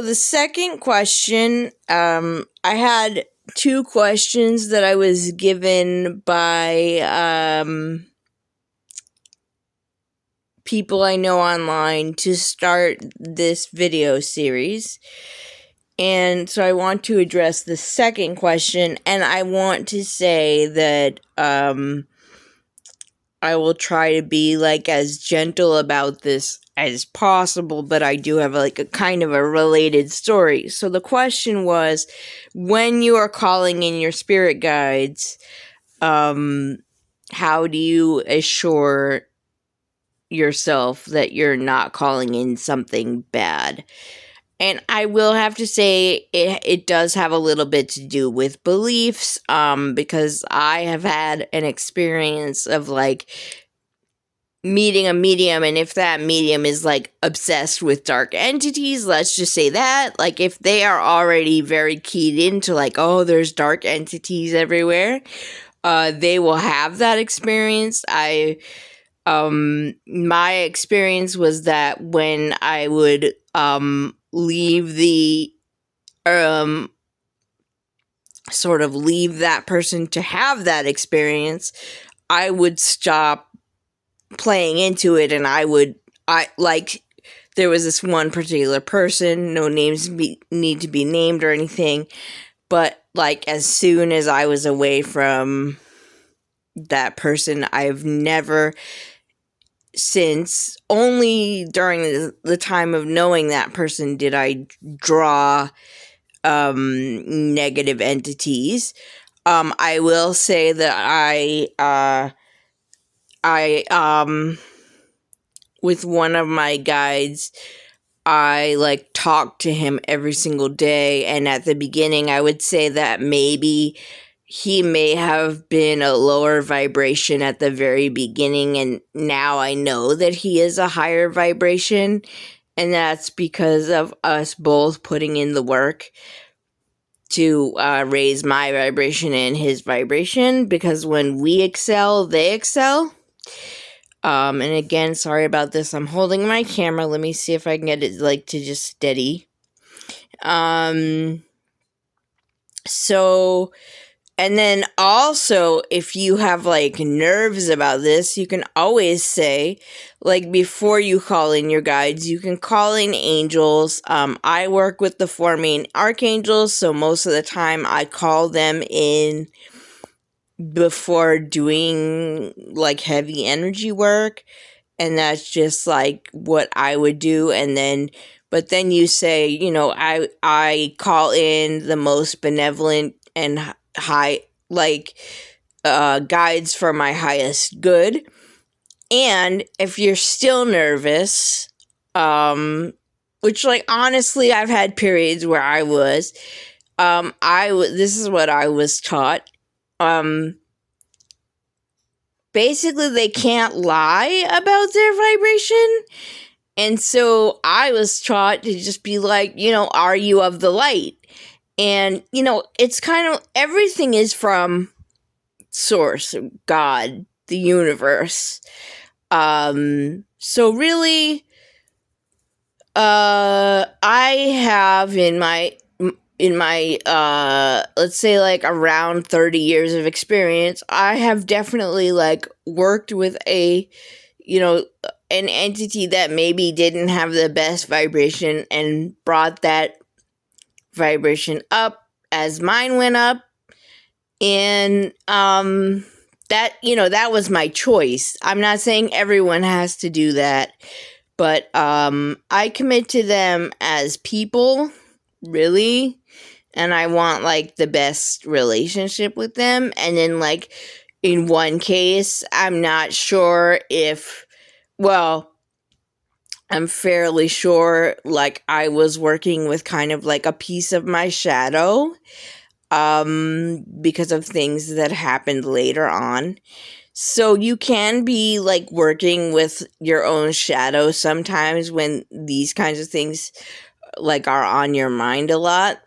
So the second question, I had two questions that I was given by people I know online to start this video series. And so I want to address the second question, and I want to say that I will try to be like as gentle about this as possible, but I do have like a kind of a related story. So the question was, when you are calling in your spirit guides, how do you assure yourself that you're not calling in something bad? And I will have to say it does have a little bit to do with beliefs, because I have had an experience of like meeting a medium, and if that medium is like obsessed with dark entities, let's just say that, like if they are already very keyed into like, oh, there's dark entities everywhere, they will have that experience. My experience was that when I would leave the sort of leave that person to have that experience, I would stop playing into it, and there was this one particular person, no names need to be named or anything, but like as soon as I was away from that person, I've never since, only during the time of knowing that person did I draw negative entities. I will say that I with one of my guides, I like talk to him every single day, and at the beginning I would say that maybe he may have been a lower vibration at the very beginning, and now I know that he is a higher vibration, and that's because of us both putting in the work to raise my vibration and his vibration, because when we excel, they excel. And again, sorry about this. I'm holding my camera. Let me see if I can get it like to just steady. So, and then also, if you have like nerves about this, you can always say, like before you call in your guides, you can call in angels. I work with the 4 main archangels, so most of the time I call them in before doing like heavy energy work, and that's just like what I would do. And then but then you say, I call in the most benevolent and high, like guides for my highest good. And if you're still nervous, which like honestly I've had periods where I was, this is what I was taught. Basically they can't lie about their vibration. And so I was taught to just be like, are you of the light? And, it's kind of, everything is from source, God, the universe. So really, I have in my, let's say like around 30 years of experience, I have definitely like worked with an entity that maybe didn't have the best vibration and brought that vibration up as mine went up. And that was my choice. I'm not saying everyone has to do that, but I commit to them as people, really, and I want like the best relationship with them. And then like in one case, I'm not sure if, well, I'm fairly sure like I was working with kind of like a piece of my shadow, because of things that happened later on. So you can be like working with your own shadow sometimes when these kinds of things like are on your mind a lot.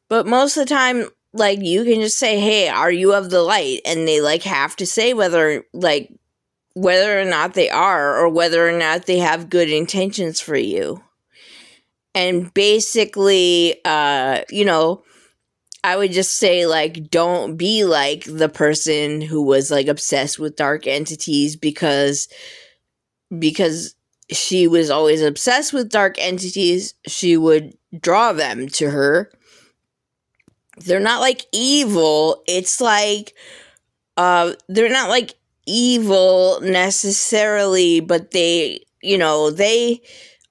But most of the time, like you can just say, hey, are you of the light? And they like have to say whether or not they are, or whether or not they have good intentions for you. And basically, I would just say, like, don't be like the person who was, like, obsessed with dark entities because she was always obsessed with dark entities, she would draw them to her. They're not, like, evil. It's like, they're not, like, evil necessarily, but they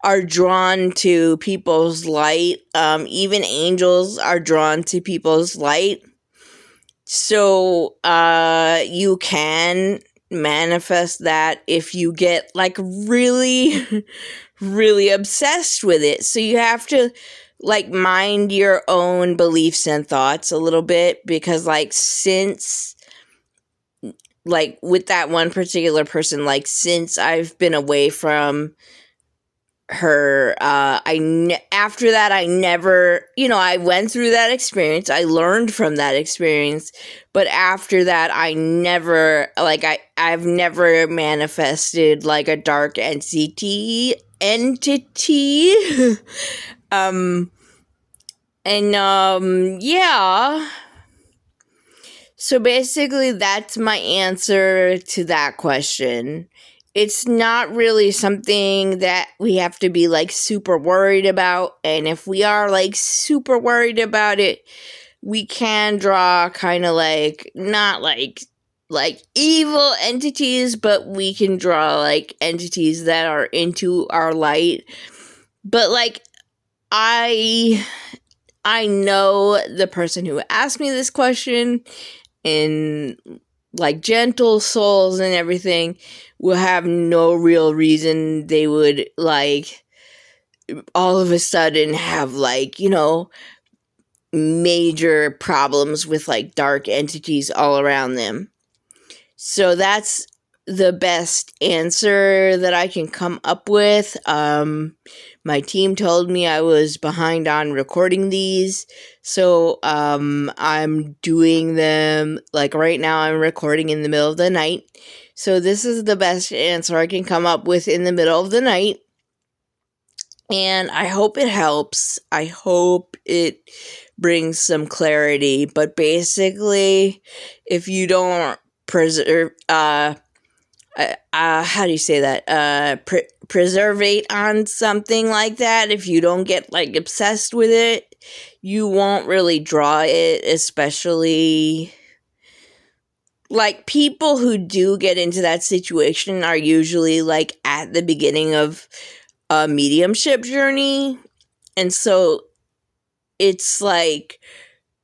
are drawn to people's light. Even angels are drawn to people's light. So, you can manifest that if you get, like, really, really obsessed with it. So you have to, like, mind your own beliefs and thoughts a little bit, because, like, since, like, with that one particular person, like, since I've been away from her, after that, I never, I went through that experience, I learned from that experience, but after that, I never, like, I've never manifested, like, a dark entity, yeah. So basically, that's my answer to that question. It's not really something that we have to be, like, super worried about. And if we are, like, super worried about it, we can draw kind of, like, not like evil entities, but we can draw, like, entities that are into our light. But, like, I know the person who asked me this question, and, like, gentle souls and everything will have no real reason they would, like, all of a sudden have, like, major problems with, like, dark entities all around them. So that's the best answer that I can come up with. My team told me I was behind on recording these, so I'm doing them, like, right now. I'm recording in the middle of the night, so this is the best answer I can come up with in the middle of the night, and I hope it helps. I hope it brings some clarity. But basically, if you don't preserve, how do you say that? Preservate on something like that. If you don't get, like, obsessed with it, you won't really draw it, especially, like, people who do get into that situation are usually, like, at the beginning of a mediumship journey. And so it's like,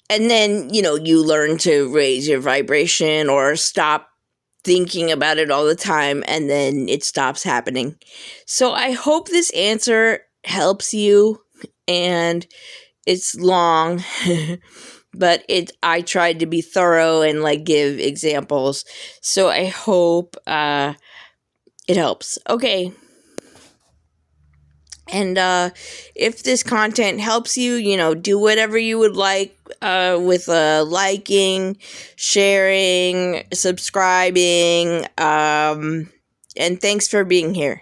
and then, you learn to raise your vibration or stop thinking about it all the time, and then it stops happening. So I hope this answer helps you, and it's long, but I tried to be thorough and, like, give examples. So I hope it helps. Okay. And if this content helps you, do whatever you would like with liking, sharing, subscribing, and thanks for being here.